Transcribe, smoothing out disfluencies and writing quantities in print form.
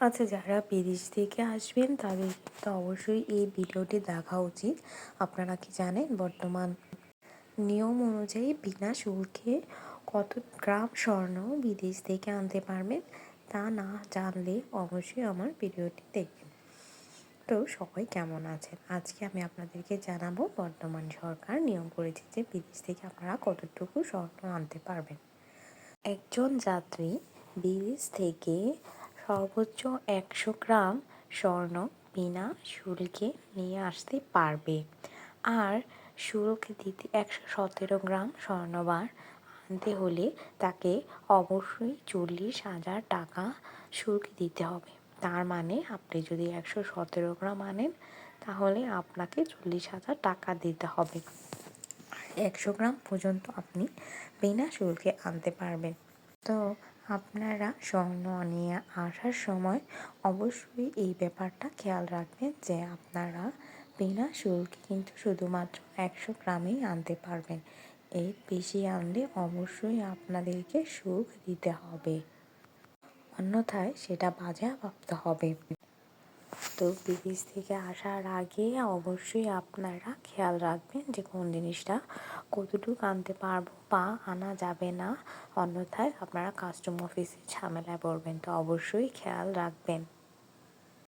আচ্ছা, যারা বিদেশ থেকে আসবেন তাদের তো অবশ্যই এই ভিডিওটি দেখা উচিত। আপনারা কি জানেন বর্তমান নিয়ম অনুযায়ী বিনা শুল্কে কত গ্রাম স্বর্ণ বিদেশ থেকে আনতে পারবেন? তা না জানলে অবশ্যই আমার ভিডিওটি দেখবেন। তো সবাই কেমন আছেন? আজকে আমি আপনাদেরকে জানাবো বর্তমান সরকার নিয়ম করেছে যে বিদেশ থেকে আপনারা কতটুকু স্বর্ণ আনতে পারবেন। একজন যাত্রী বিদেশ থেকে সর্বোচ্চ ১০০ গ্রাম স্বর্ণ বিনা শুল্কে নিয়ে আসতে পারবে। আর শুল্ক দিতে ১১৭ গ্রাম স্বর্ণবার আনতে হলে তাকে অবশ্যই ৪০,০০০ টাকা শুল্ক দিতে হবে। তার মানে আপনি যদি ১১৭ গ্রাম আনেন তাহলে আপনাকে ৪০,০০০ টাকা দিতে হবে। ১০০ গ্রাম পর্যন্ত আপনি বিনা শুল্কে আনতে পারবেন। তো আপনারা স্বর্ণ নিয়ে আসার সময় অবশ্যই এই ব্যাপারটা খেয়াল রাখবেন যে আপনারা বিনা শুল্কে কিন্তু শুধুমাত্র ১০০ গ্রামেই আনতে পারবেন। এর বেশি আনলে অবশ্যই আপনাদেরকে শুল্ক দিতে হবে, অন্যথায় সেটা বাজেয়াপ্ত হবে। তো বিদেশ থেকে আসার আগে অবশ্যই আপনারা খেয়াল রাখবেন যে কোন জিনিসটা কতটুকু আনতে পারবো বা আনা যাবে না, অন্যথায় আপনারা কাস্টম অফিসে ঝামেলায় পড়বেন। তো অবশ্যই খেয়াল রাখবেন।